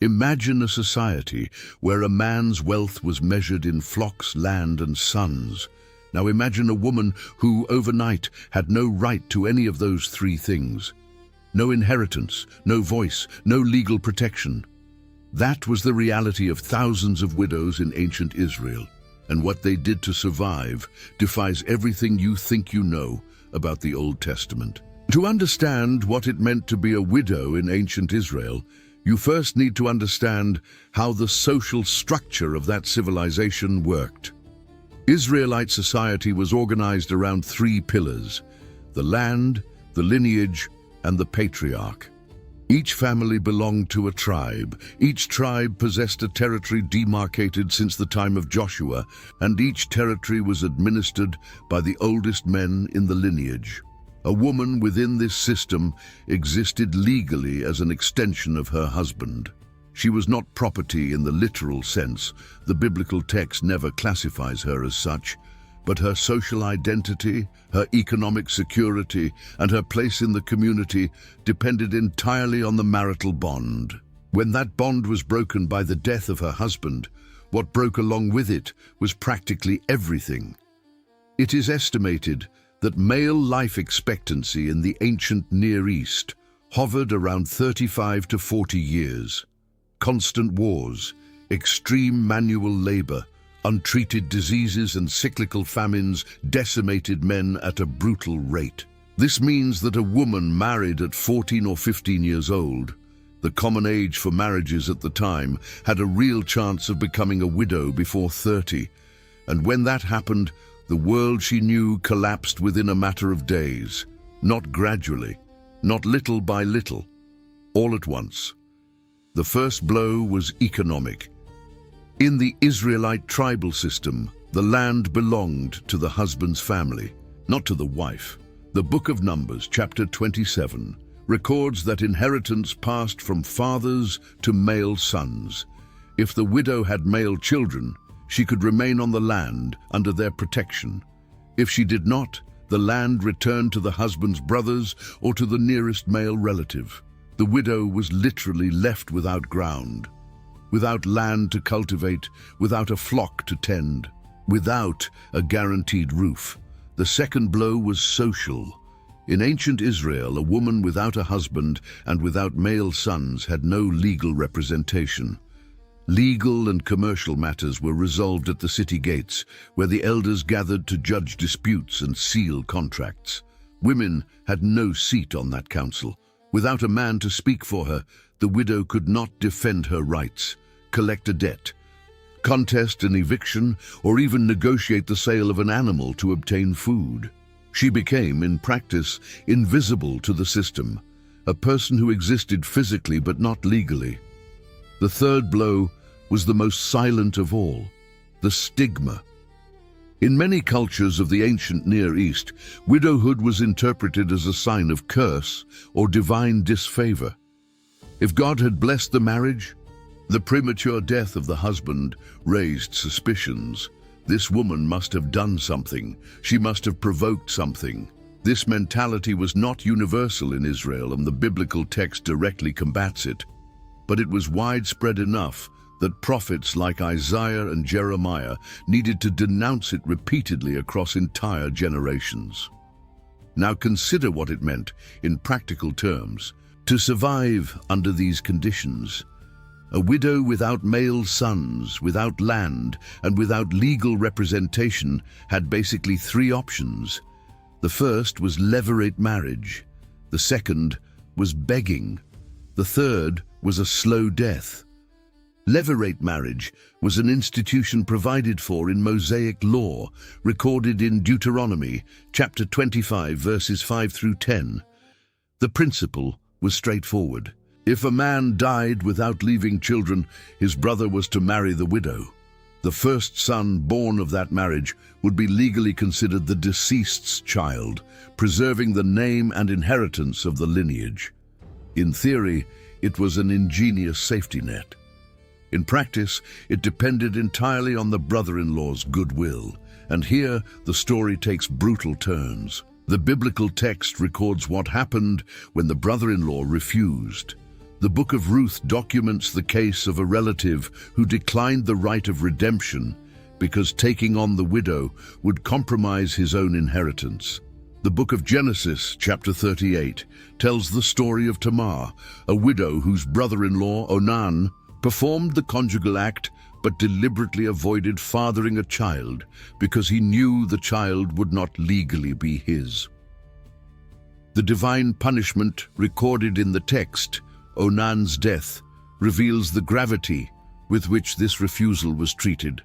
Imagine a society where a man's wealth was measured in flocks, land, and sons. Now imagine a woman who, overnight, had no right to any of those three things. No inheritance, no voice, no legal protection. That was the reality of thousands of widows in ancient Israel, and what they did to survive defies everything you think you know about the Old Testament. To understand what it meant to be a widow in ancient Israel, you first need to understand how the social structure of that civilization worked. Israelite society was organized around three pillars: the land, the lineage, and the patriarch. Each family belonged to a tribe. Each tribe possessed a territory demarcated since the time of Joshua, and each territory was administered by the oldest men in the lineage. A woman within this system existed legally as an extension of her husband. She was not property in the literal sense. The biblical text never classifies her as such, but her social identity, her economic security, and her place in the community depended entirely on the marital bond. When that bond was broken by the death of her husband, what broke along with it was practically everything. It is estimated that male life expectancy in the ancient Near East hovered around 35 to 40 years. Constant wars, extreme manual labor, untreated diseases and cyclical famines decimated men at a brutal rate. This means that a woman married at 14 or 15 years old, the common age for marriages at the time, had a real chance of becoming a widow before 30. And when that happened, the world she knew collapsed within a matter of days. Not gradually, not little by little, all at once. The first blow was economic. In the Israelite tribal system, the land belonged to the husband's family, not to the wife. The Book of Numbers, chapter 27, records that inheritance passed from fathers to male sons. If the widow had male children, she could remain on the land under their protection. If she did not, the land returned to the husband's brothers or to the nearest male relative. The widow was literally left without ground, without land to cultivate, without a flock to tend, without a guaranteed roof. The second blow was social. In ancient Israel, a woman without a husband and without male sons had no legal representation. Legal and commercial matters were resolved at the city gates, where the elders gathered to judge disputes and seal contracts. Women had no seat on that council. Without a man to speak for her, the widow could not defend her rights, collect a debt, contest an eviction, or even negotiate the sale of an animal to obtain food. She became, in practice, invisible to the system, a person who existed physically but not legally. The third blow was the most silent of all: the stigma. In many cultures of the ancient Near East, widowhood was interpreted as a sign of curse or divine disfavor. If God had blessed the marriage, the premature death of the husband raised suspicions. This woman must have done something. She must have provoked something. This mentality was not universal in Israel, and the biblical text directly combats it. But it was widespread enough that prophets like Isaiah and Jeremiah needed to denounce it repeatedly across entire generations. Now consider what it meant in practical terms to survive under these conditions. A widow without male sons, without land, and without legal representation had basically three options. The first was levirate marriage. The second was begging. The third was a slow death. Levirate marriage was an institution provided for in Mosaic law, recorded in Deuteronomy, chapter 25, verses 5 through 10. The principle was straightforward. If a man died without leaving children, his brother was to marry the widow. The first son born of that marriage would be legally considered the deceased's child, preserving the name and inheritance of the lineage. In theory, it was an ingenious safety net. In practice, it depended entirely on the brother-in-law's goodwill, and here the story takes brutal turns. The biblical text records what happened when the brother-in-law refused. The Book of Ruth documents the case of a relative who declined the right of redemption because taking on the widow would compromise his own inheritance. The Book of Genesis, chapter 38, tells the story of Tamar, a widow whose brother-in-law, Onan, performed the conjugal act but deliberately avoided fathering a child because he knew the child would not legally be his. The divine punishment recorded in the text, Onan's death, reveals the gravity with which this refusal was treated.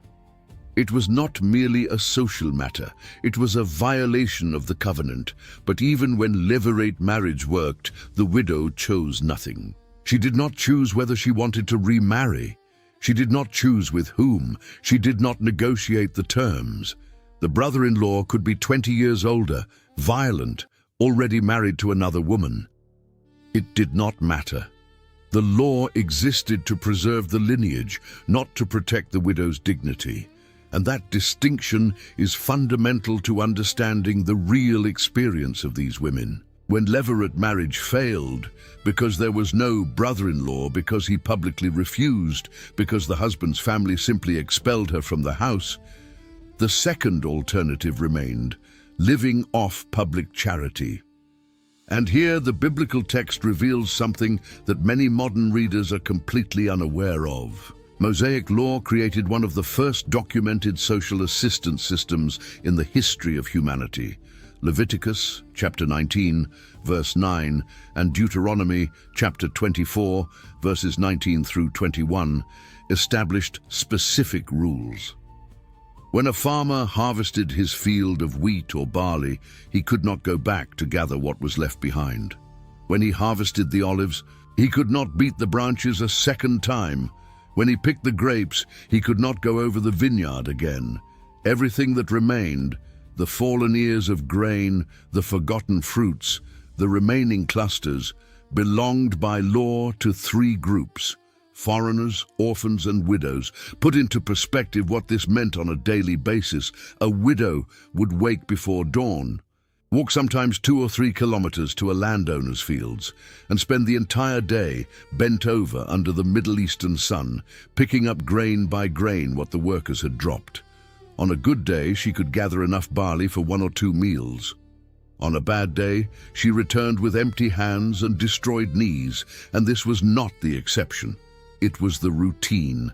It was not merely a social matter, it was a violation of the covenant, but even when levirate marriage worked, the widow chose nothing. She did not choose whether she wanted to remarry. She did not choose with whom. She did not negotiate the terms. The brother-in-law could be 20 years older, violent, already married to another woman. It did not matter. The law existed to preserve the lineage, not to protect the widow's dignity. And that distinction is fundamental to understanding the real experience of these women. When levirate marriage failed, because there was no brother-in-law, because he publicly refused, because the husband's family simply expelled her from the house, the second alternative remained, living off public charity. And here the biblical text reveals something that many modern readers are completely unaware of. Mosaic law created one of the first documented social assistance systems in the history of humanity. Leviticus chapter 19, verse 9, and Deuteronomy chapter 24, verses 19 through 21, established specific rules. When a farmer harvested his field of wheat or barley, he could not go back to gather what was left behind. When he harvested the olives, he could not beat the branches a second time. When he picked the grapes, he could not go over the vineyard again. Everything that remained, the fallen ears of grain, the forgotten fruits, the remaining clusters, belonged by law to three groups: foreigners, orphans, and widows. Put into perspective what this meant on a daily basis. A widow would wake before dawn, walk sometimes 2 or 3 kilometers to a landowner's fields, and spend the entire day bent over under the Middle Eastern sun, picking up grain by grain what the workers had dropped. On a good day, she could gather enough barley for 1 or 2 meals. On a bad day, she returned with empty hands and destroyed knees, and this was not the exception. It was the routine.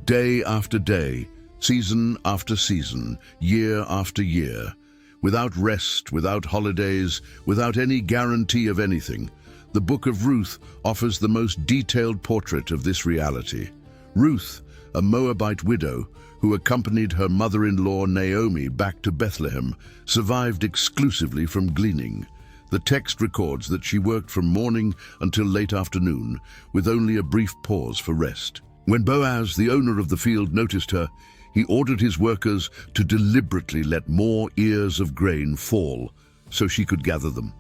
Day after day, season after season, year after year. Without rest, without holidays, without any guarantee of anything, the Book of Ruth offers the most detailed portrait of this reality. Ruth, a Moabite widow who accompanied her mother-in-law Naomi back to Bethlehem, survived exclusively from gleaning. The text records that she worked from morning until late afternoon, with only a brief pause for rest. When Boaz, the owner of the field, noticed her, he ordered his workers to deliberately let more ears of grain fall so she could gather them.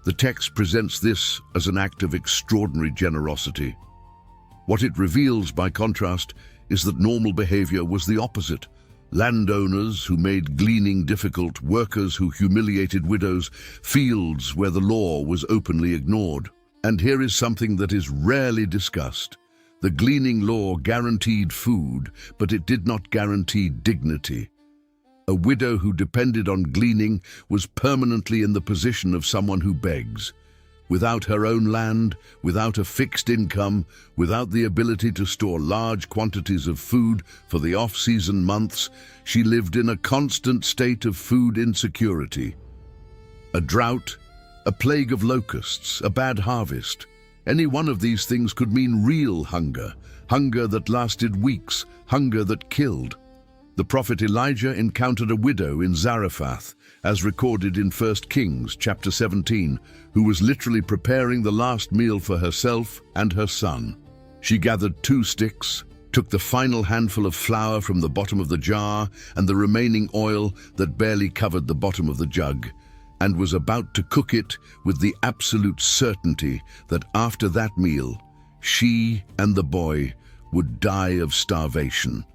The text presents this as an act of extraordinary generosity. What it reveals, by contrast, is that normal behavior was the opposite. Landowners who made gleaning difficult, workers who humiliated widows, fields where the law was openly ignored. And here is something that is rarely discussed. The gleaning law guaranteed food, but it did not guarantee dignity. A widow who depended on gleaning was permanently in the position of someone who begs. Without her own land, without a fixed income, without the ability to store large quantities of food for the off-season months, she lived in a constant state of food insecurity. A drought, a plague of locusts, a bad harvest. Any one of these things could mean real hunger, hunger that lasted weeks, hunger that killed. The prophet Elijah encountered a widow in Zarephath, as recorded in 1 Kings chapter 17, who was literally preparing the last meal for herself and her son. She gathered 2 sticks, took the final handful of flour from the bottom of the jar and the remaining oil that barely covered the bottom of the jug, and was about to cook it with the absolute certainty that after that meal, she and the boy would die of starvation.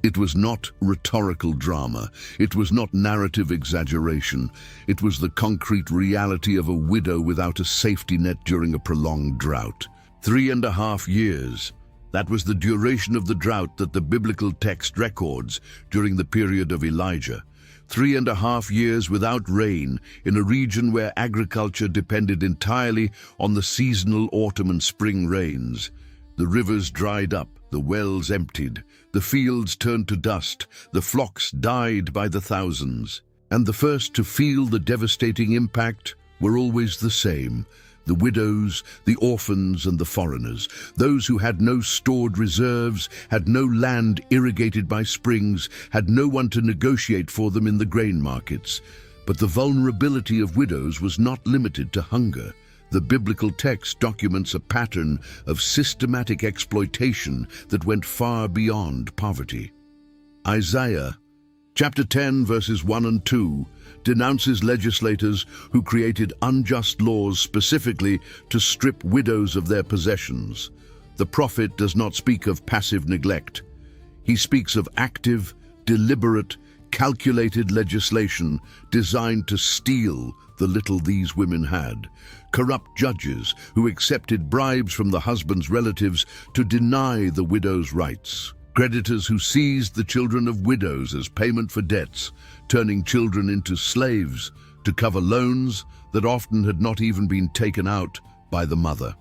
It was not rhetorical drama. It was not narrative exaggeration. It was the concrete reality of a widow without a safety net during a prolonged drought. 3.5 years. That was the duration of the drought that the biblical text records during the period of Elijah. 3.5 years without rain in a region where agriculture depended entirely on the seasonal autumn and spring rains. The rivers dried up, the wells emptied, the fields turned to dust, the flocks died by the thousands. And the first to feel the devastating impact were always the same: the widows, the orphans, and the foreigners, those who had no stored reserves, had no land irrigated by springs, had no one to negotiate for them in the grain markets. But the vulnerability of widows was not limited to hunger. The biblical text documents a pattern of systematic exploitation that went far beyond poverty. Isaiah chapter 10, verses 1 and 2, denounces legislators who created unjust laws specifically to strip widows of their possessions. The prophet does not speak of passive neglect. He speaks of active, deliberate, calculated legislation designed to steal the little these women had. Corrupt judges who accepted bribes from the husband's relatives to deny the widow's rights. Creditors who seized the children of widows as payment for debts, turning children into slaves to cover loans that often had not even been taken out by the mother.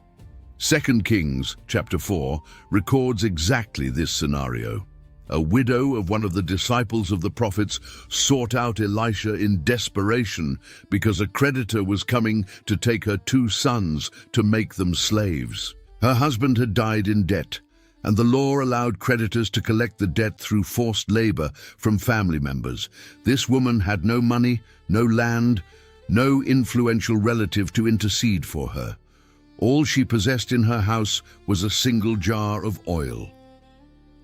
2 Kings chapter 4 records exactly this scenario. A widow of one of the disciples of the prophets sought out Elisha in desperation because a creditor was coming to take her 2 sons to make them slaves. Her husband had died in debt, and the law allowed creditors to collect the debt through forced labor from family members. This woman had no money, no land, no influential relative to intercede for her. All she possessed in her house was a single jar of oil.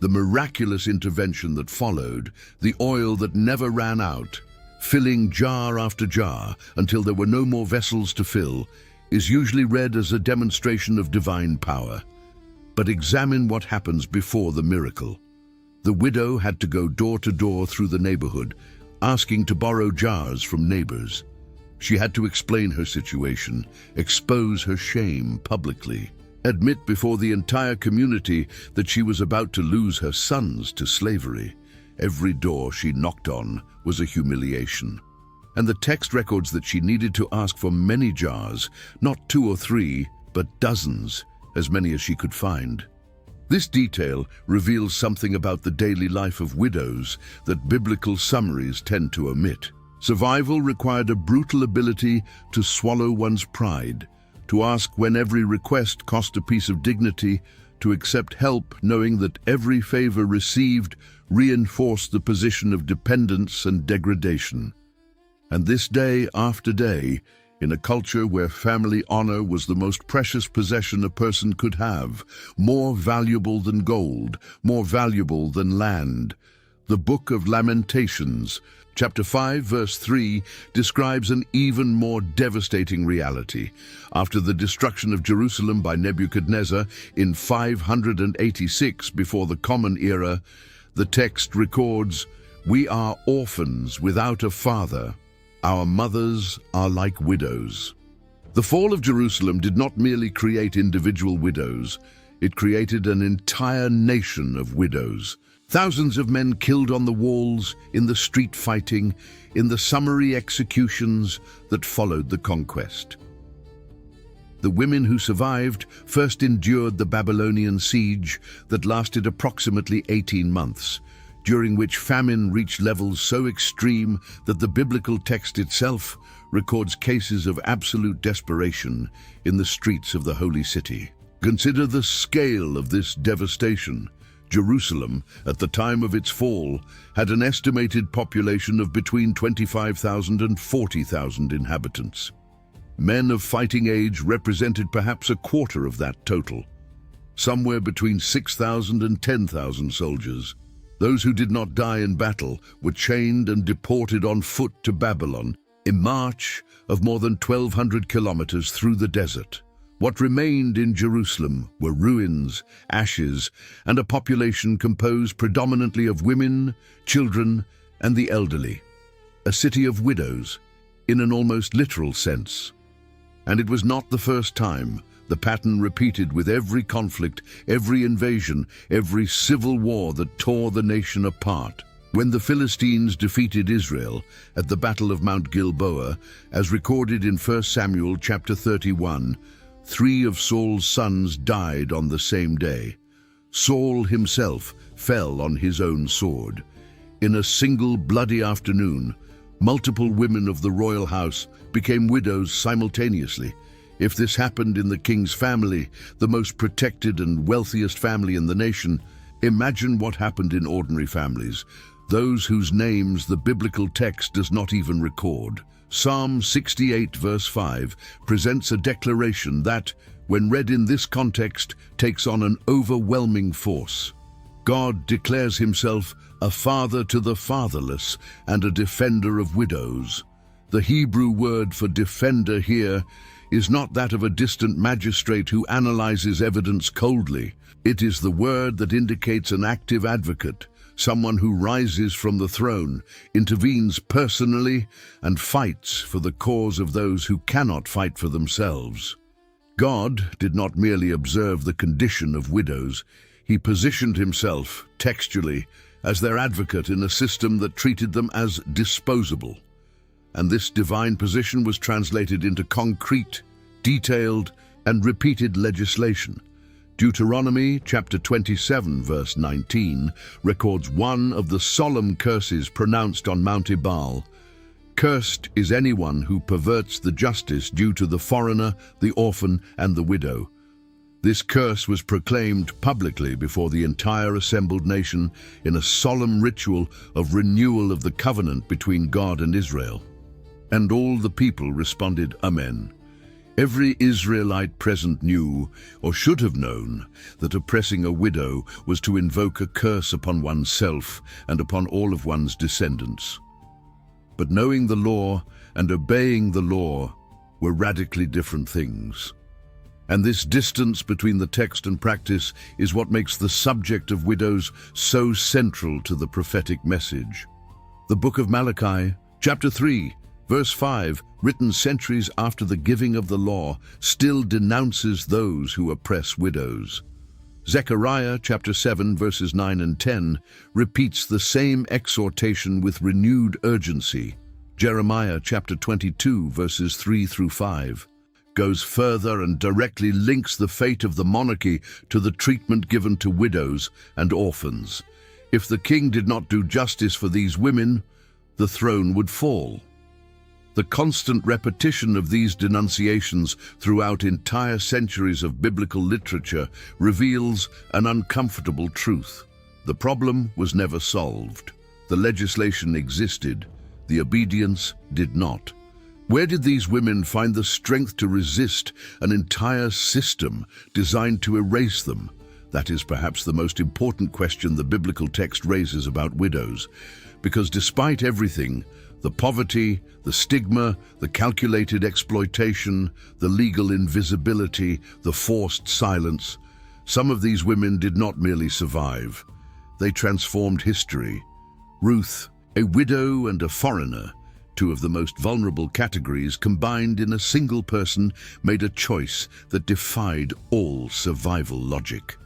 The miraculous intervention that followed, the oil that never ran out, filling jar after jar until there were no more vessels to fill, is usually read as a demonstration of divine power. But examine what happens before the miracle. The widow had to go door to door through the neighborhood, asking to borrow jars from neighbors. She had to explain her situation, expose her shame publicly, admit before the entire community that she was about to lose her sons to slavery. Every door she knocked on was a humiliation. And the text records that she needed to ask for many jars, not 2 or 3, but dozens, as many as she could find. This detail reveals something about the daily life of widows that biblical summaries tend to omit. Survival required a brutal ability to swallow one's pride, to ask when every request cost a piece of dignity, to accept help knowing that every favor received reinforced the position of dependence and degradation. And this day after day, in a culture where family honor was the most precious possession a person could have, more valuable than gold, more valuable than land, the Book of Lamentations, chapter 5, verse 3, describes an even more devastating reality. After the destruction of Jerusalem by Nebuchadnezzar in 586 before the Common Era, the text records, "We are orphans without a father. Our mothers are like widows." The fall of Jerusalem did not merely create individual widows, it created an entire nation of widows. Thousands of men killed on the walls, in the street fighting, in the summary executions that followed the conquest. The women who survived first endured the Babylonian siege that lasted approximately 18 months, during which famine reached levels so extreme that the biblical text itself records cases of absolute desperation in the streets of the holy city. Consider the scale of this devastation. Jerusalem, at the time of its fall, had an estimated population of between 25,000 and 40,000 inhabitants. Men of fighting age represented perhaps a quarter of that total, somewhere between 6,000 and 10,000 soldiers. Those who did not die in battle were chained and deported on foot to Babylon, a march of more than 1,200 kilometers through the desert. What remained in Jerusalem were ruins, ashes, and a population composed predominantly of women, children, and the elderly. A city of widows, in an almost literal sense. And it was not the first time The pattern repeated with every conflict, every invasion, every civil war that tore the nation apart. When the Philistines defeated Israel at the Battle of Mount Gilboa, as recorded in 1 Samuel chapter 31, 3 of Saul's sons died on the same day. Saul himself fell on his own sword. In a single bloody afternoon, multiple women of the royal house became widows simultaneously. If this happened in the king's family, the most protected and wealthiest family in the nation, imagine what happened in ordinary families, those whose names the biblical text does not even record. Psalm 68 verse 5 presents a declaration that, when read in this context, takes on an overwhelming force. God declares himself a father to the fatherless and a defender of widows. The Hebrew word for defender here is not that of a distant magistrate who analyzes evidence coldly. It is the word that indicates an active advocate, someone who rises from the throne, intervenes personally, and fights for the cause of those who cannot fight for themselves. God did not merely observe the condition of widows. He positioned himself, textually, as their advocate in a system that treated them as disposable. And this divine position was translated into concrete, detailed, and repeated legislation. Deuteronomy chapter 27 verse 19 records one of the solemn curses pronounced on Mount Ebal. Cursed is anyone who perverts the justice due to the foreigner, the orphan, and the widow. This curse was proclaimed publicly before the entire assembled nation in a solemn ritual of renewal of the covenant between God and Israel. And all the people responded, Amen. Every Israelite present knew, or should have known, that oppressing a widow was to invoke a curse upon oneself and upon all of one's descendants. But knowing the law and obeying the law were radically different things. And this distance between the text and practice is what makes the subject of widows so central to the prophetic message. The book of Malachi, chapter 3, verse 5, written centuries after the giving of the law, still denounces those who oppress widows. Zechariah chapter 7, verses 9 and 10, repeats the same exhortation with renewed urgency. Jeremiah chapter 22, verses 3 through 5, goes further and directly links the fate of the monarchy to the treatment given to widows and orphans. If the king did not do justice for these women, the throne would fall. The constant repetition of these denunciations throughout entire centuries of biblical literature reveals an uncomfortable truth. The problem was never solved. The legislation existed, the obedience did not. Where did these women find the strength to resist an entire system designed to erase them? That is perhaps the most important question the biblical text raises about widows, because despite everything, the poverty, the stigma, the calculated exploitation, the legal invisibility, the forced silence, some of these women did not merely survive. They transformed history. Ruth, a widow and a foreigner, two of the most vulnerable categories combined in a single person, made a choice that defied all survival logic.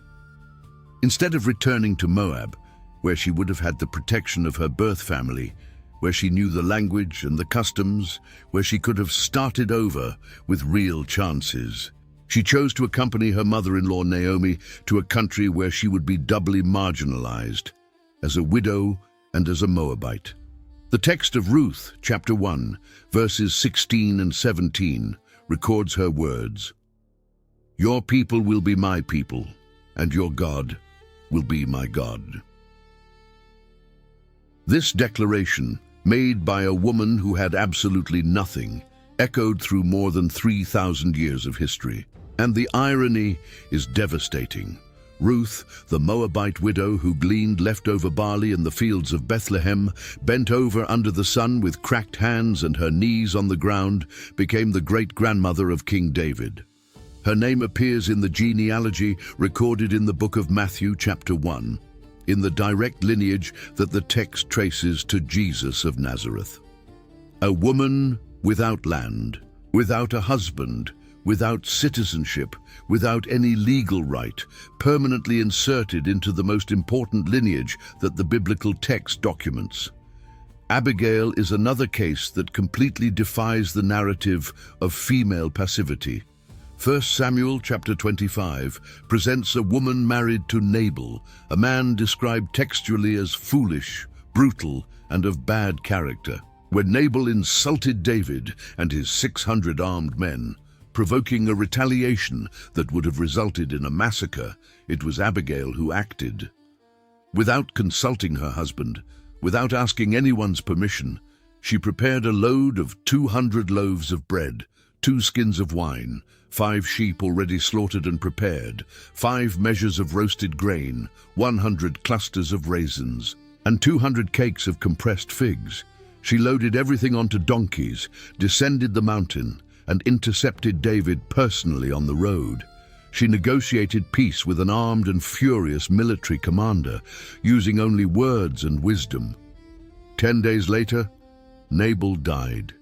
Instead of returning to Moab, where she would have had the protection of her birth family, where she knew the language and the customs, where she could have started over with real chances, she chose to accompany her mother-in-law Naomi to a country where she would be doubly marginalized, as a widow and as a Moabite. The text of Ruth, chapter 1, verses 16 and 17, records her words, "Your people will be my people, and your God will be my God." This declaration, made by a woman who had absolutely nothing, echoed through more than 3,000 years of history. And the irony is devastating. Ruth, the Moabite widow who gleaned leftover barley in the fields of Bethlehem, bent over under the sun with cracked hands and her knees on the ground, became the great-grandmother of King David. Her name appears in the genealogy recorded in the book of Matthew chapter 1, in the direct lineage that the text traces to Jesus of Nazareth. A woman without land, without a husband, without citizenship, without any legal right, permanently inserted into the most important lineage that the biblical text documents. Abigail is another case that completely defies the narrative of female passivity. 1 Samuel chapter 25 presents a woman married to Nabal, a man described textually as foolish, brutal, and of bad character. When Nabal insulted David and his 600 armed men, provoking a retaliation that would have resulted in a massacre, it was Abigail who acted. Without consulting her husband, without asking anyone's permission, she prepared a load of 200 loaves of bread, 2 skins of wine, 5 sheep already slaughtered and prepared, 5 measures of roasted grain, 100 clusters of raisins, and 200 cakes of compressed figs. She loaded everything onto donkeys, descended the mountain, and intercepted David personally on the road. She negotiated peace with an armed and furious military commander, using only words and wisdom. 10 days later, Nabal died,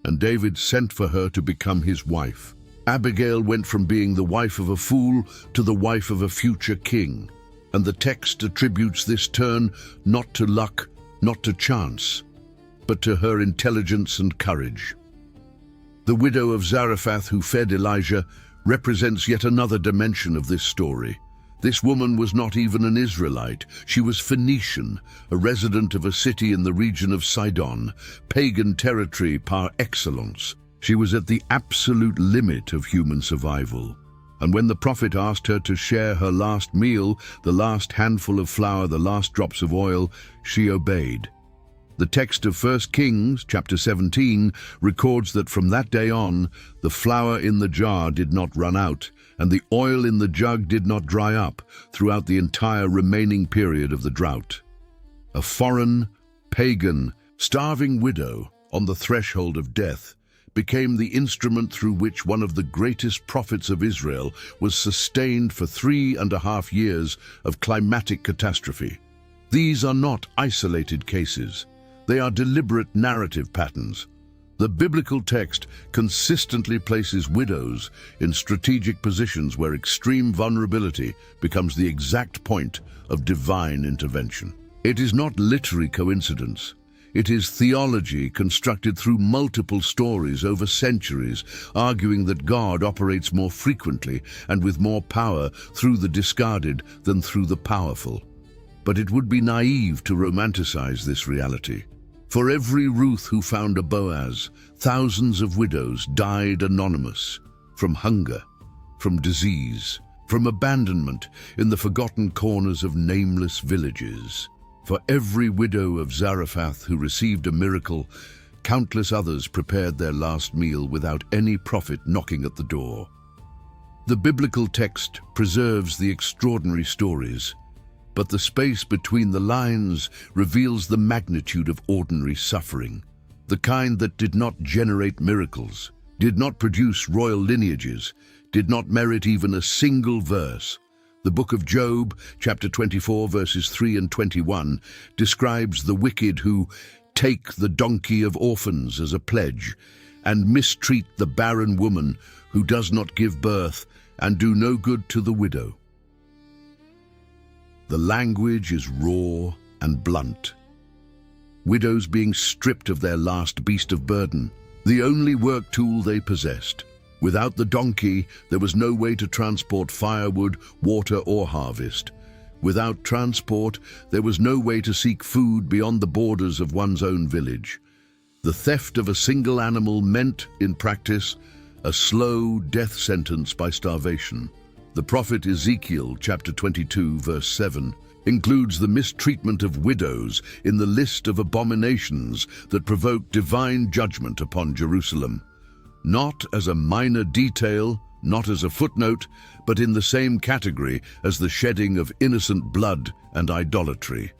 and David sent for her to become his wife. Abigail went from being the wife of a fool to the wife of a future king, and the text attributes this turn not to luck, not to chance, but to her intelligence and courage. The widow of Zarephath who fed Elijah represents yet another dimension of this story. This woman was not even an Israelite. She was Phoenician, a resident of a city in the region of Sidon, pagan territory par excellence. She was at the absolute limit of human survival. And when the prophet asked her to share her last meal, the last handful of flour, the last drops of oil, she obeyed. The text of 1 Kings, chapter 17, records that from that day on, the flour in the jar did not run out, and the oil in the jug did not dry up throughout the entire remaining period of the drought. A foreign, pagan, starving widow on the threshold of death became the instrument through which one of the greatest prophets of Israel was sustained for 3.5 years of climatic catastrophe. These are not isolated cases. They are deliberate narrative patterns. The biblical text consistently places widows in strategic positions where extreme vulnerability becomes the exact point of divine intervention. It is not literary coincidence. It is theology constructed through multiple stories over centuries, arguing that God operates more frequently and with more power through the discarded than through the powerful. But it would be naive to romanticize this reality. For every Ruth who found a Boaz, thousands of widows died anonymous, from hunger, from disease, from abandonment in the forgotten corners of nameless villages. For every widow of Zarephath who received a miracle, countless others prepared their last meal without any prophet knocking at the door. The biblical text preserves the extraordinary stories, but the space between the lines reveals the magnitude of ordinary suffering, the kind that did not generate miracles, did not produce royal lineages, did not merit even a single verse. The book of Job, chapter 24, verses 3 and 21, describes the wicked who take the donkey of orphans as a pledge and mistreat the barren woman who does not give birth and do no good to the widow. The language is raw and blunt. Widows being stripped of their last beast of burden, the only work tool they possessed. Without the donkey, there was no way to transport firewood, water, or harvest. Without transport, there was no way to seek food beyond the borders of one's own village. The theft of a single animal meant, in practice, a slow death sentence by starvation. The prophet Ezekiel, chapter 22, verse 7, includes the mistreatment of widows in the list of abominations that provoke divine judgment upon Jerusalem. Not as a minor detail, not as a footnote, but in the same category as the shedding of innocent blood and idolatry.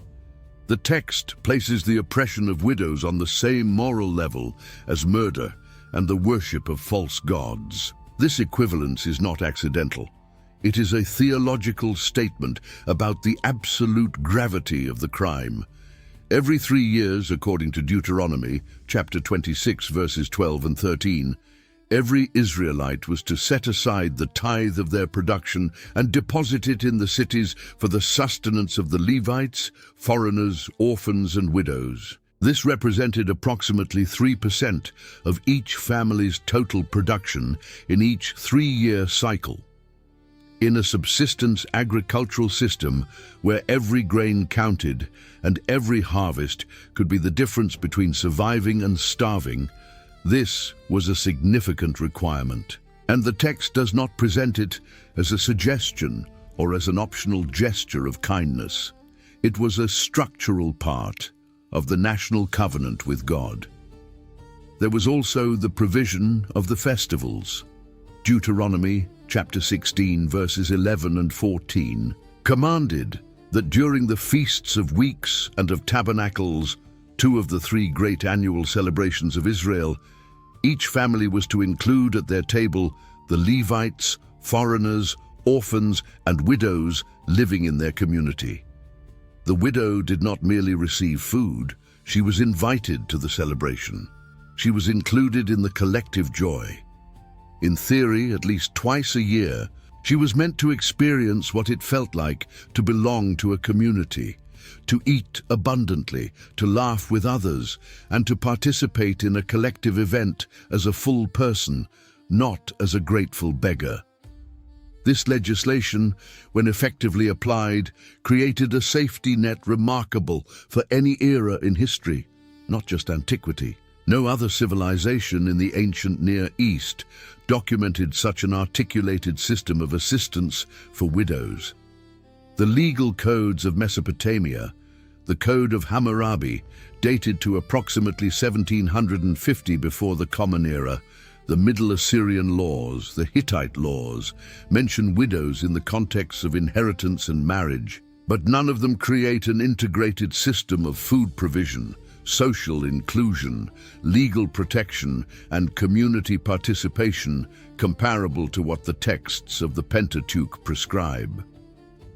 The text places the oppression of widows on the same moral level as murder and the worship of false gods. This equivalence is not accidental. It is a theological statement about the absolute gravity of the crime. Every 3 years, according to Deuteronomy, chapter 26, verses 12 and 13, Every Israelite was to set aside the tithe of their production and deposit it in the cities for the sustenance of the Levites, foreigners, orphans, and widows. This represented approximately 3% of each family's total production in each 3-year cycle. In a subsistence agricultural system where every grain counted and every harvest could be the difference between surviving and starving, this was a significant requirement. And the text does not present it as a suggestion or as an optional gesture of kindness. It was a structural part of the national covenant with God. There was also the provision of the festivals. Deuteronomy chapter 16 verses 11 and 14 commanded that during the feasts of weeks and of tabernacles, 2 of the 3 great annual celebrations of Israel, each family was to include at their table the Levites, foreigners, orphans, and widows living in their community. The widow did not merely receive food, she was invited to the celebration. She was included in the collective joy. In theory, at least twice a year, she was meant to experience what it felt like to belong to a community, to eat abundantly, to laugh with others, and to participate in a collective event as a full person, not as a grateful beggar. This legislation, when effectively applied, created a safety net remarkable for any era in history, not just antiquity. No other civilization in the ancient Near East documented such an articulated system of assistance for widows. The legal codes of Mesopotamia, the Code of Hammurabi, dated to approximately 1750 before the Common Era, the Middle Assyrian laws, the Hittite laws, mention widows in the context of inheritance and marriage, but none of them create an integrated system of food provision, social inclusion, legal protection, and community participation comparable to what the texts of the Pentateuch prescribe.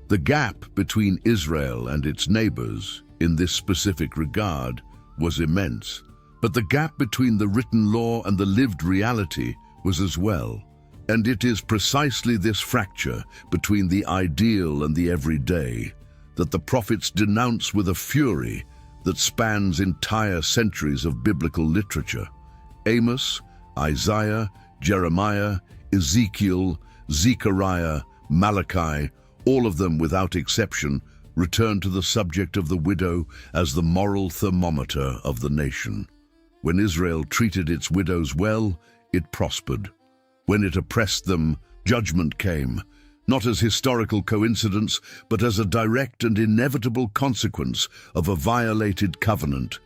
The gap between Israel and its neighbors in this specific regard was immense, but the gap between the written law and the lived reality was as well. And it is precisely this fracture between the ideal and the everyday that the prophets denounce with a fury that spans entire centuries of biblical literature. Amos, Isaiah, Jeremiah, Ezekiel, Zechariah, Malachi, all of them without exception, return to the subject of the widow as the moral thermometer of the nation. When Israel treated its widows well, it prospered. When it oppressed them, judgment came, not as historical coincidence, but as a direct and inevitable consequence of a violated covenant.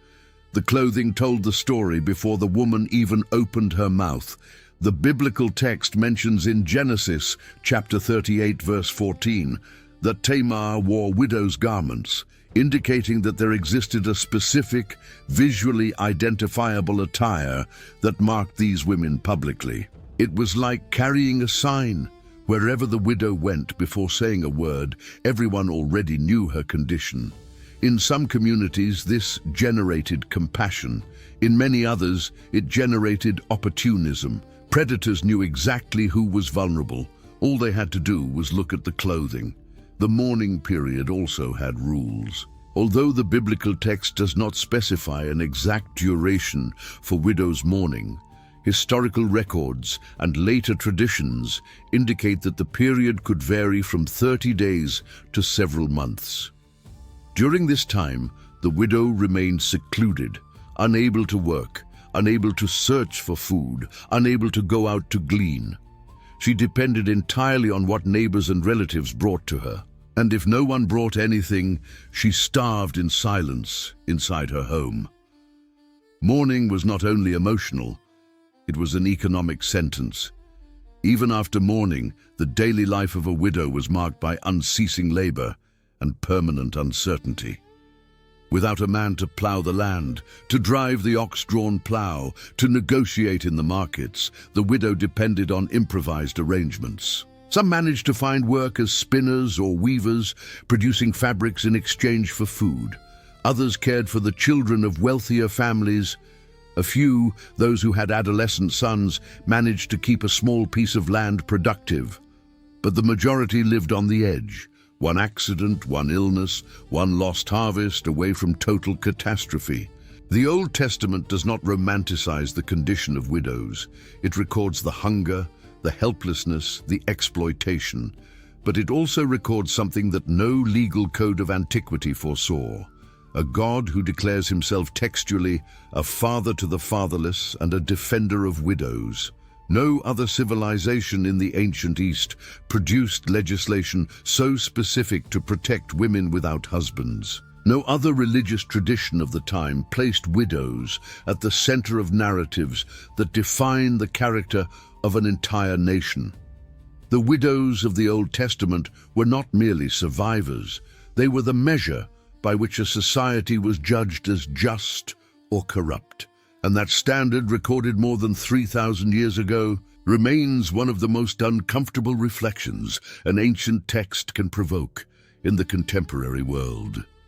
The clothing told the story before the woman even opened her mouth. The biblical text mentions in Genesis chapter 38 verse 14 that Tamar wore widow's garments, indicating that there existed a specific, visually identifiable attire that marked these women publicly. It was like carrying a sign. Wherever the widow went, before saying a word, everyone already knew her condition. In some communities, this generated compassion. In many others, it generated opportunism. Predators knew exactly who was vulnerable. All they had to do was look at the clothing. The mourning period also had rules. Although the biblical text does not specify an exact duration for widows' mourning, historical records and later traditions indicate that the period could vary from 30 days to several months. During this time, the widow remained secluded, unable to work, unable to search for food, unable to go out to glean. She depended entirely on what neighbors and relatives brought to her. And if no one brought anything, she starved in silence inside her home. Mourning was not only emotional, it was an economic sentence. Even after mourning, the daily life of a widow was marked by unceasing labor and permanent uncertainty. Without a man to plow the land, to drive the ox-drawn plow, to negotiate in the markets, the widow depended on improvised arrangements. Some managed to find work as spinners or weavers, producing fabrics in exchange for food. Others cared for the children of wealthier families, A few, those who had adolescent sons, managed to keep a small piece of land productive. But the majority lived on the edge. One accident, one illness, one lost harvest, away from total catastrophe. The Old Testament does not romanticize the condition of widows. It records the hunger, the helplessness, the exploitation. But it also records something that no legal code of antiquity foresaw. A God who declares himself textually a father to the fatherless and a defender of widows. No other civilization in the ancient East produced legislation so specific to protect women without husbands. No other religious tradition of the time placed widows at the center of narratives that define the character of an entire nation. The widows of the Old Testament were not merely survivors. They were the measure by which a society was judged as just or corrupt. And that standard, recorded more than 3,000 years ago, remains one of the most uncomfortable reflections an ancient text can provoke in the contemporary world.